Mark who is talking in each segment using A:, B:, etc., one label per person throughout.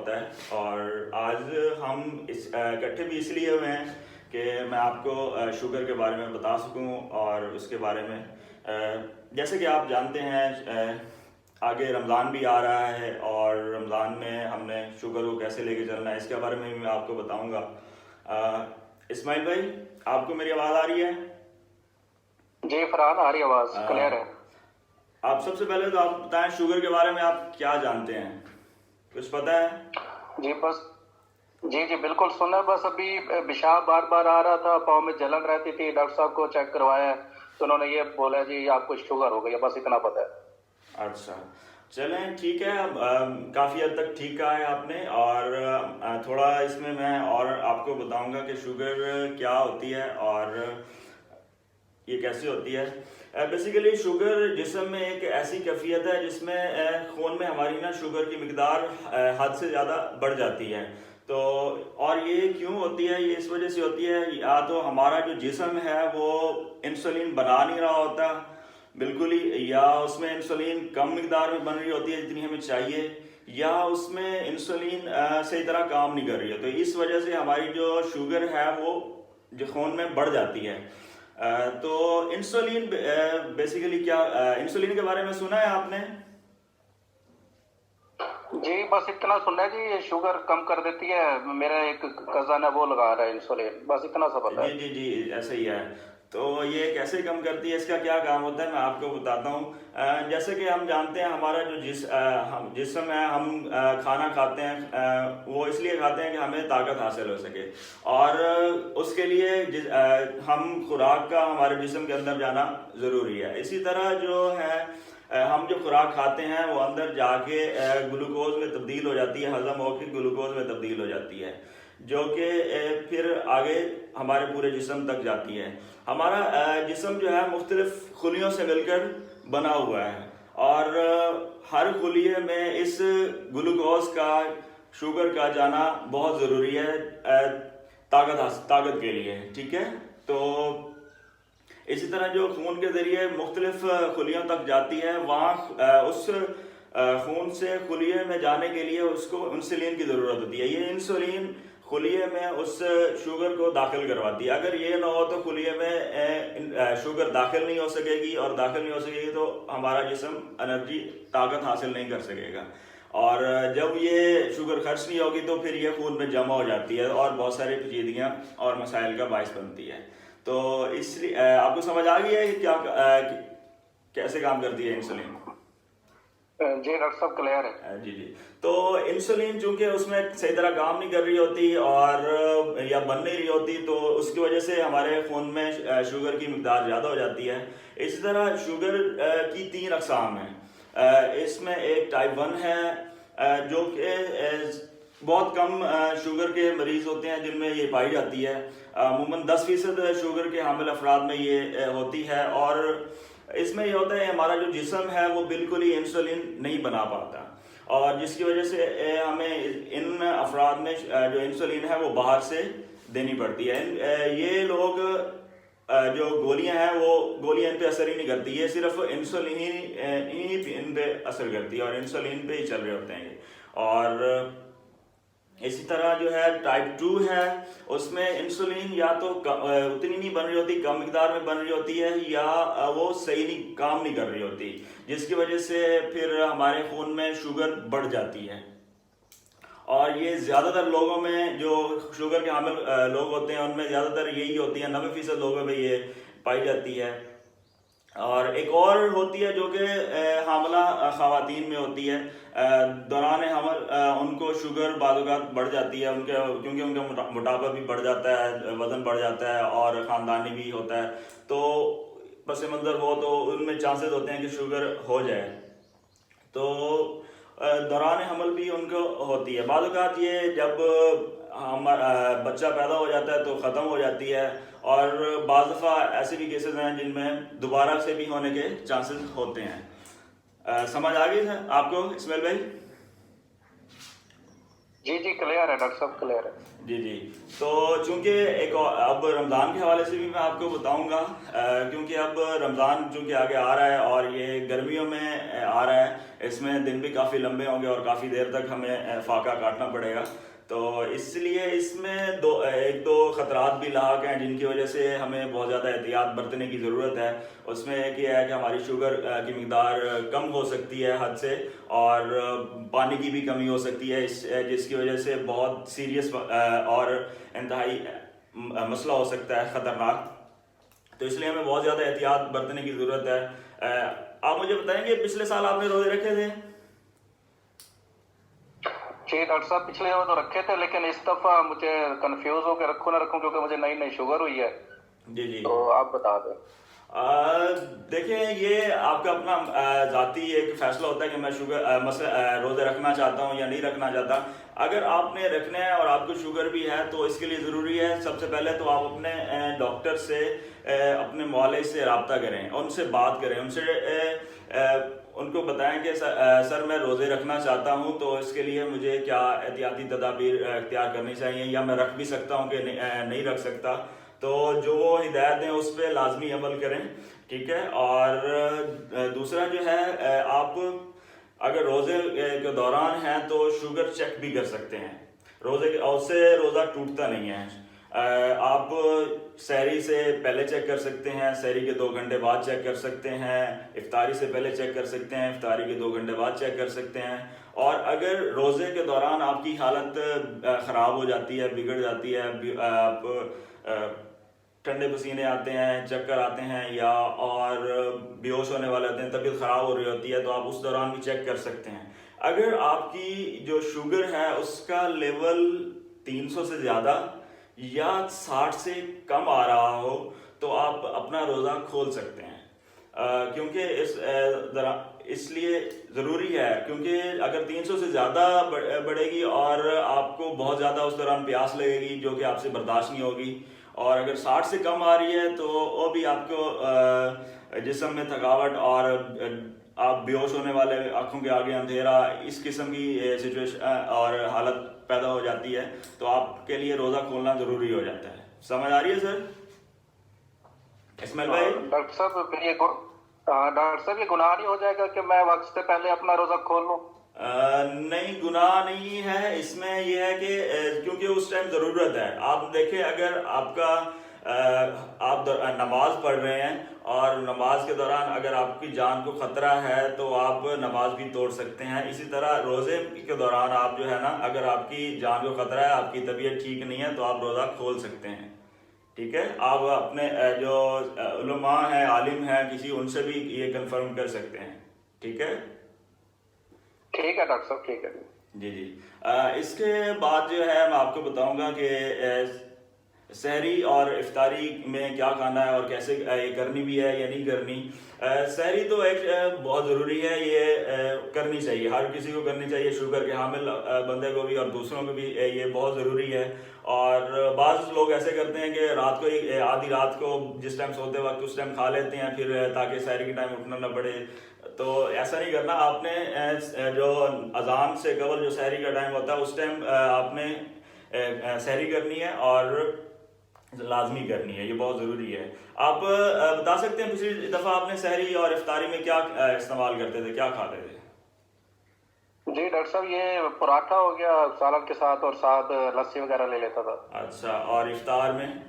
A: होता है। और आज हम इस इकट्ठे भी इसलिए हुए हैं कि मैं आपको शुगर के बारे में बता सकूं और उसके बारे में जैसे कि आप जानते हैं आगे रमज़ान भी आ रहा है और रमज़ान में हमने शुगर को कैसे लेके चलना है इसके बारे में भी मैं आपको बताऊंगा। इस्माइल भाई, आपको मेरी आवाज़ आ रही है?
B: जी फरहान, आ रही आवाज क्लियर है।
A: आप सबसे पहले तो आप बताएं शुगर के बारे में आप क्या जानते हैं, कुछ पता है?
B: जी बस, जी बिल्कुल सुना। बस अभी पेशाब बार बार आ रहा था, पाँव में जलन रहती थी, डॉक्टर साहब को चेक करवाया तो उन्होंने ये बोला जी आपको शुगर हो गई है, बस इतना पता है।
A: अच्छा, चलें ठीक है। अब काफ़ी हद तक ठीक कहा है आपने। और थोड़ा इसमें मैं और आपको बताऊंगा कि शुगर क्या होती है और ये कैसे होती है। बेसिकली शुगर जिस्म में एक ऐसी कैफियत है जिसमें खून में हमारी ना शुगर की मिकदार हद से ज़्यादा बढ़ जाती है। तो और ये क्यों होती है? ये इस वजह से होती है, या तो हमारा जो जिस्म है वो इंसुलिन बना नहीं रहा होता बिल्कुल ही, या उसमें इंसुलिन कम मिकदार में बन रही होती है जितनी हमें चाहिए, या उसमें इंसुलिन सही तरह काम नहीं कर रही है। तो इस वजह से हमारी जो शुगर है वो जो खून में बढ़ जाती है। तो इंसुलिन बेसिकली क्या, इंसुलिन के बारे में सुना है आपने?
B: जी बस इतना सुनना है जी, ये शुगर कम कर देती है। मेरा एक कजन है वो लगा रहा है इंसुलिन, बस इतना सा पता
A: जी
B: है।
A: जी जी, ऐसे ही है। तो ये कैसे कम करती है, इसका क्या काम होता है, मैं आपको बताता हूँ। जैसे कि हम जानते हैं हमारा जो हम जिस समय हम खाना खाते हैं वो इसलिए खाते हैं कि हमें ताकत हासिल हो सके। और उसके लिए हम खुराक का हमारे जिस्म के अंदर जाना ज़रूरी है। इसी तरह जो है हम जो खुराक खाते हैं वो अंदर जाके ग्लूकोज में तब्दील हो जाती है, हजम होकर ग्लूकोज में तब्दील हो जाती है, जो कि फिर आगे हमारे पूरे जिस्म तक जाती है। हमारा जिस्म जो है मुख्तलिफ खुलियों से मिलकर बना हुआ है और हर खुलिये में इस ग्लूकोज का, शुगर का जाना बहुत ज़रूरी है ताकत के लिए, ठीक है। तो इसी तरह जो खून के ज़रिए मुख्तलिफ खुलियों तक जाती है, वहाँ उस खून से खुलिये में जाने के लिए उसको इंसुलिन की ज़रूरत होती है। ये इंसुलिन खुलिये में उस शुगर को दाखिल करवाती है। अगर ये ना हो तो खुलिये में शुगर दाखिल नहीं हो सकेगी, और दाखिल नहीं हो सकेगी तो हमारा जिस्म एनर्जी, ताकत हासिल नहीं कर सकेगा। और जब ये शुगर खर्च नहीं होगी तो फिर ये खून में जमा हो जाती है और बहुत सारी पेचीदगियाँ और मसाइल का बायस बनती है। तो इसलिए आपको समझ आ गई है कि क्या कैसे काम करती है इंसुलिन?
B: जी डॉक्टर साहब क्लियर है।
A: जी जी। तो इंसुलिन चूंकि उसमें सही तरह काम नहीं कर रही होती और या बन नहीं रही होती, तो उसकी वजह से हमारे खून में शुगर की मिकदार ज़्यादा हो जाती है। इसी तरह शुगर की 3 अक़साम हैं। इसमें एक टाइप 1 है जो कि बहुत कम शुगर के मरीज़ होते हैं जिनमें ये पाई जाती है। अमूमन 10% शुगर के हामिल अफराद में ये होती है। और इसमें ये होता है हमारा जो जिस्म है वो बिल्कुल ही इंसुलिन नहीं बना पाता, और जिसकी वजह से हमें इन अफराद में जो इंसुलिन है वो बाहर से देनी पड़ती है। ये लोग जो गोलियां हैं वो गोलियां इन पे असर ही नहीं करती, ये सिर्फ इंसुलिन ही इन पे असर करती है और इंसुलिन पे ही चल रहे होते हैं ये। और इसी तरह जो है टाइप 2 है, उसमें इंसुलिन या तो उतनी नहीं बन रही होती, कम मिकदार में बन रही होती है, या वो सही नहीं काम नहीं कर रही होती, जिसकी वजह से फिर हमारे खून में शुगर बढ़ जाती है। और ये ज़्यादातर लोगों में जो शुगर के हामिल लोग होते हैं उनमें ज़्यादातर यही होती है, 90% लोगों में ये पाई जाती है। और एक और होती है जो कि हामला ख़वातीन में होती है। दौरान हमल उनको शुगर बाज़ात बढ़ जाती है, उनके क्योंकि उनका मोटापा भी बढ़ जाता है, वज़न बढ़ जाता है और ख़ानदानी भी होता है। तो पस मंज़र हो तो उनमें चांसेस होते हैं कि शुगर हो जाए। तो दौरान हमल भी उनको होती है। बाज़ात ये जब हमारा बच्चा पैदा हो जाता है तो ख़त्म हो जाती है, और बाज़ दफ़ा ऐसे भी केसेस हैं जिनमें दोबारा से भी होने के चांसेस होते हैं। समझ आ गई है आपको इस्माइल भाई?
B: जी क्लियर है डॉक्टर साहब, क्लियर है।
A: जी जी। तो चूंकि अब रमज़ान के हवाले से भी मैं आपको बताऊंगा, क्योंकि अब रमज़ान चूंकि आगे आ रहा है और ये गर्मियों में आ रहा है, इसमें दिन भी काफ़ी लंबे होंगे और काफ़ी देर तक हमें फाका काटना पड़ेगा। तो इसलिए इसमें एक दो खतरात भी लाक हैं जिनकी वजह से हमें बहुत ज़्यादा एहतियात बरतने की ज़रूरत है। उसमें एक ये है कि हमारी शुगर की मिकदार कम हो सकती है हद से, और पानी की भी कमी हो सकती है जिसकी वजह से बहुत सीरियस और इंतहाई मसला हो सकता है, ख़तरनाक। तो इसलिए हमें बहुत ज़्यादा एहतियात बरतने की ज़रूरत है। आप मुझे बताएंगे पिछले साल आपने रोज़े रखे थे?
B: जी डॉक्टर साहब, पिछले बार तो रखे थे, लेकिन इस दफा मुझे कंफ्यूज हो के रखूं ना रखूं, क्योंकि मुझे नई नई शुगर हुई है।
A: जी जी।
B: तो आप बता दें।
A: देखिए, ये आपका अपना ज़ाती एक फैसला होता है कि मैं रोज़े रखना चाहता हूँ या नहीं रखना चाहता। अगर आपने रखना है और आपको शुगर भी है तो इसके लिए ज़रूरी है सबसे पहले तो आप अपने डॉक्टर से, अपने मुआलिज से रब्ता करें, उनसे बात करें, उनको बताएं कि सर मैं रोज़े रखना चाहता हूँ, तो इसके लिए मुझे क्या एहतियाती तदाबीर इख्तियार करनी चाहिए, या मैं रख भी सकता हूँ कि नहीं रख सकता। तो जो वो हिदायत हैं उस पर लाजमी अमल करें, ठीक है। और दूसरा जो है, आप अगर रोज़े के दौरान हैं तो शुगर चेक भी कर सकते हैं। उससे रोज़ा टूटता नहीं है। आप सहरी से पहले चेक कर सकते हैं, सहरी के 2 घंटे बाद चेक कर सकते हैं, इफ्तारी से पहले चेक कर सकते हैं, इफ्तारी के 2 घंटे बाद चेक कर सकते हैं। और अगर रोज़े के दौरान आपकी हालत ख़राब हो जाती है, बिगड़ जाती है, आप ठंडे पसीने आते हैं, चक्कर आते हैं, या और बेहोश होने वाले होते हैं, तबीयत ख़राब हो रही होती है, तो आप उस दौरान भी चेक कर सकते हैं। अगर आपकी जो शुगर है उसका लेवल 300 से ज़्यादा या 60 से कम आ रहा हो तो आप अपना रोज़ा खोल सकते हैं। क्योंकि इसलिए ज़रूरी है, क्योंकि अगर 300 से ज़्यादा बढ़ेगी और आपको बहुत ज़्यादा उस दौरान प्यास लगेगी जो कि आपसे बर्दाश्त नहीं होगी, और अगर 60 से कम आ रही है तो वो भी आपको जिस्म में थकावट और आप बेहोश होने वाले, आंखों के आगे अंधेरा, इस किस्म की सिचुएशन और हालत पैदा हो जाती है, तो आपके लिए रोज़ा खोलना ज़रूरी हो जाता है। समझ आ रही है सर इस्माइल भाई?
B: डॉक्टर साहब, फिर ये डॉक्टर साहब, ये गुनाह नहीं हो जाएगा कि मैं वक्त से पहले अपना रोजा खोल लूं?
A: नहीं, गुनाह नहीं है इसमें। यह है कि क्योंकि उस टाइम ज़रूरत है। आप देखें, अगर आपका आप नमाज पढ़ रहे हैं और नमाज के दौरान अगर आपकी जान को ख़तरा है तो आप नमाज भी तोड़ सकते हैं। इसी तरह रोज़े के दौरान आप जो है ना, अगर आपकी जान को ख़तरा है, आपकी तबीयत ठीक नहीं है, तो आप रोज़ा खोल सकते हैं, ठीक है। आप अपने जो उलमा हैं, आलिम हैं, किसी उनसे भी ये कंफर्म कर सकते हैं, ठीक है।
B: ठीक है डॉक्टर साहब, ठीक है।
A: जी जी। इसके बाद जो है मैं आपको बताऊंगा कि सहरी और इफ्तारी में क्या खाना है और कैसे ये करनी भी है या नहीं करनी। सहरी तो एक बहुत ज़रूरी है, ये करनी चाहिए, हर किसी को करनी चाहिए, शुगर के हामिल बंदे को भी और दूसरों को भी ये बहुत ज़रूरी है। और बाज़ लोग ऐसे करते हैं कि रात को ही, आधी रात को जिस टाइम सोते वक्त उस टाइम खा लेते हैं, फिर ताकि सहरी के टाइम उठना ना पड़े। तो ऐसा नहीं करना। आपने जो अजान से कबल जो सहरी का टाइम होता है उस टाइम आपने सहरी करनी है और लाजमी करनी है, ये बहुत ज़रूरी है। आप बता सकते हैं पिछली दफ़ा आपने सहरी और इफ्तारी में क्या इस्तेमाल करते थे, क्या खाते थे?
B: जी डॉक्टर साहब, ये पराठा हो गया सालन के साथ, और साथ लस्सी वगैरह ले लेता था।
A: अच्छा, और इफ्तार में?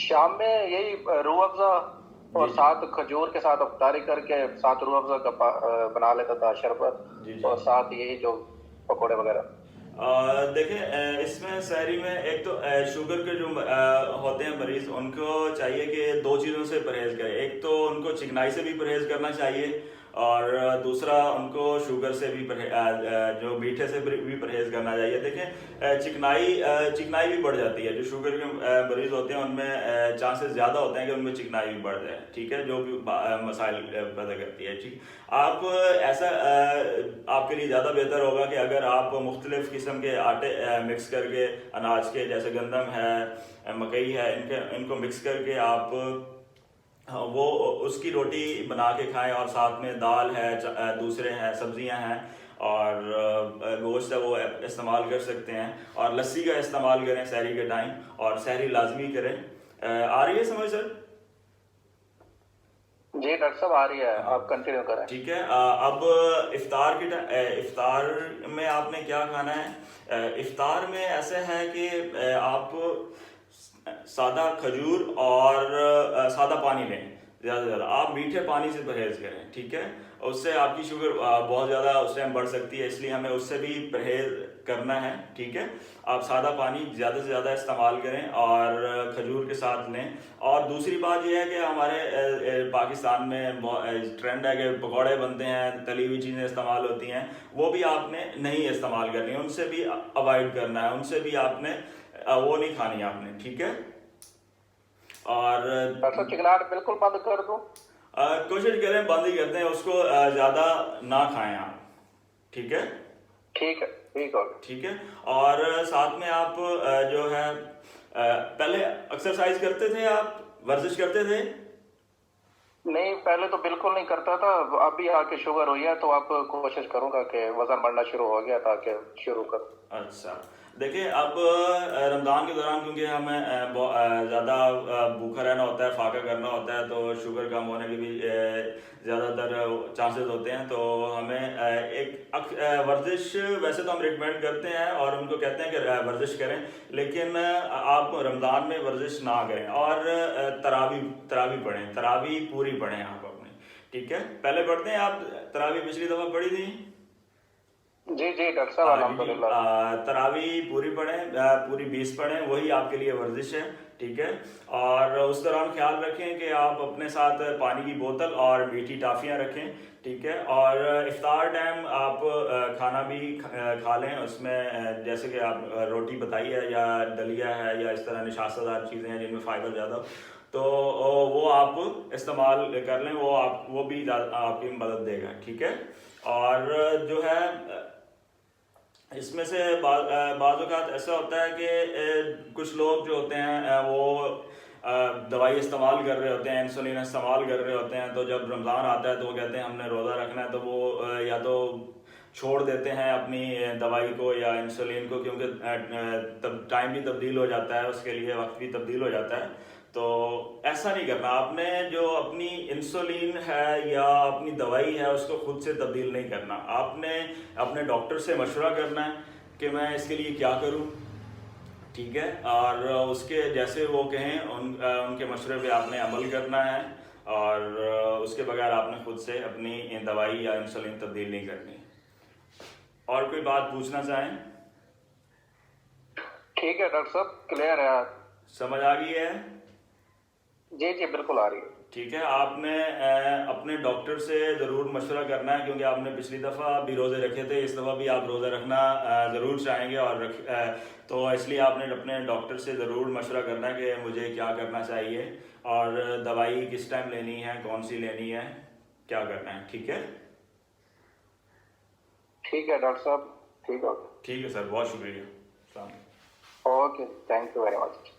B: शाम में यही रूह अफ़ज़ा, और साथ खजूर के साथ अफ्तारी करके साथ रूह अफ़ज़ा का बना लेता था शरबत,
A: जी जी।
B: और साथ यही जो पकौड़े वगैरह।
A: देखें, इसमें सहरी में एक तो शुगर के जो होते हैं मरीज, उनको चाहिए कि 2 चीज़ों से परहेज़ करें। एक तो उनको चिकनाई से भी परहेज़ करना चाहिए, और दूसरा उनको शुगर से भी जो मीठे से भी परहेज़ करना चाहिए। देखें, चिकनाई भी बढ़ जाती है। जो शुगर के मरीज़ होते हैं उनमें चांसेस ज़्यादा होते हैं कि उनमें चिकनाई भी बढ़ जाए, ठीक है, जो भी मसाइल पैदा करती है, ठीक। आप ऐसा आपके लिए ज़्यादा बेहतर होगा कि अगर आप मुख्तलिफ़ किस्म के आटे मिक्स करके, अनाज के, जैसे गंदम है, मकई है, इनको मिक्स करके आप वो उसकी रोटी बना के खाएं, और साथ में दाल है, दूसरे हैं, सब्जियां हैं, और गोश्त है, वो इस्तेमाल कर सकते हैं। और लस्सी का इस्तेमाल करें सहरी के टाइम, और सहरी लाजमी करें। आ रही है समझ सर?
B: जी डॉक्टर साहब आ रही है, आप कंटिन्यू करें।
A: ठीक है। अब इफ्तार में आपने क्या खाना है? इफ्तार में ऐसा है कि आप सादा खजूर और सादा पानी लें। ज़्यादा से ज़्यादा आप मीठे पानी से परहेज़ करें, ठीक है। उससे आपकी शुगर बहुत ज़्यादा उस टाइम बढ़ सकती है, इसलिए हमें उससे भी परहेज़ करना है, ठीक है। आप सादा पानी ज़्यादा से ज़्यादा इस्तेमाल करें और खजूर के साथ लें। और दूसरी बात यह है कि हमारे पाकिस्तान में ट्रेंड है कि पकौड़े बनते हैं, तली हुई चीज़ें इस्तेमाल होती हैं, वो भी आपने नहीं इस्तेमाल करनी है, उनसे भी अवॉइड करना है, उनसे भी आपने वो नहीं खानी है आपने, ठीक है। और
B: डॉक्टर साहब चिकनाहट बिल्कुल बंद कर दूं?
A: कोशिश करें बंद ही करते हैं उसको, ज़्यादा ना खाएं आप, ठीक है।
B: ठीक है, ठीक हो गया।
A: ठीक है। और साथ में आप जो है पहले एक्सरसाइज करते थे, आप वर्जिश करते थे?
B: नहीं पहले तो बिल्कुल नहीं करता था, अभी आके शुगर हुई है तो अब कोशिश करूंगा कि वजन बढ़ना शुरू हो गया ताकि शुरू करूं।
A: अच्छा, देखिए अब रमज़ान के दौरान क्योंकि हमें ज़्यादा भूखा रहना होता है, फाका करना होता है, तो शुगर कम होने के भी ज़्यादातर चांसेस होते हैं। तो हमें वर्जिश वैसे तो हम रिकमेंड करते हैं और उनको कहते हैं कि वर्जिश करें, लेकिन आप रमज़ान में वर्जिश ना करें और तरावी पढ़ें, तरावी पूरी पढ़ें आप अपनी, ठीक है। पहले पढ़ते हैं आप तरावी, पिछली दफ़ा पढ़ी थी?
B: जी जी डॉक्टर साहब अल्हम्दुलिल्लाह।
A: तरावी पूरी पढ़ें, पूरी 20 पढ़ें, वही आपके लिए वर्जिश है, ठीक है। और उस दौरान ख्याल रखें कि आप अपने साथ पानी की बोतल और मीठी टाफियाँ रखें, ठीक है। और इफ्तार टाइम आप खाना भी खा लें, उसमें जैसे कि आप रोटी बताई है या दलिया है या इस तरह निशास्तदार चीज़ें हैं जिनमें फाइबर ज़्यादा हो, तो वो आप इस्तेमाल कर लें, वो भी आपकी मदद देगा, ठीक है। और जो है इसमें से बाज़ ऐसा होता है कि कुछ लोग जो होते हैं वो दवाई इस्तेमाल कर रहे होते हैं, इंसुलिन इस्तेमाल कर रहे होते हैं, तो जब रमज़ान आता है तो वो कहते हैं हमने रोज़ा रखना है, तो वो या तो छोड़ देते हैं अपनी दवाई को या इंसुलिन को, क्योंकि तब टाइम भी तब्दील हो जाता है, उसके लिए वक्त भी तब्दील हो जाता है। तो ऐसा नहीं करना आपने, जो अपनी इंसुलिन है या अपनी दवाई है उसको खुद से तब्दील नहीं करना, आपने अपने डॉक्टर से मशवरा करना है कि मैं इसके लिए क्या करूं, ठीक है। और उसके जैसे वो कहें उनके मशवरे पे आपने अमल करना है, और उसके बगैर आपने खुद से अपनी दवाई या इंसुलिन तब्दील नहीं करनी। और कोई बात पूछना चाहें?
B: ठीक है डॉक्टर साहब, क्लियर है।
A: समझ आ गई है?
B: जी जी बिल्कुल आ रही है।
A: ठीक है। आपने अपने डॉक्टर से ज़रूर मशवरा करना है, क्योंकि आपने पिछली दफ़ा भी रोज़े रखे थे, इस दफ़ा भी आप रोज़ा रखना ज़रूर चाहेंगे, और तो इसलिए आपने अपने डॉक्टर से ज़रूर मशवरा करना है कि मुझे क्या करना चाहिए और दवाई किस टाइम लेनी है, कौन सी लेनी है, क्या करना है, ठीक है।
B: ठीक है डॉक्टर साहब, ठीक हो गया।
A: ठीक है सर, बहुत शुक्रिया। अस्सलाम वालेकुम।
B: Okay, thank you very much.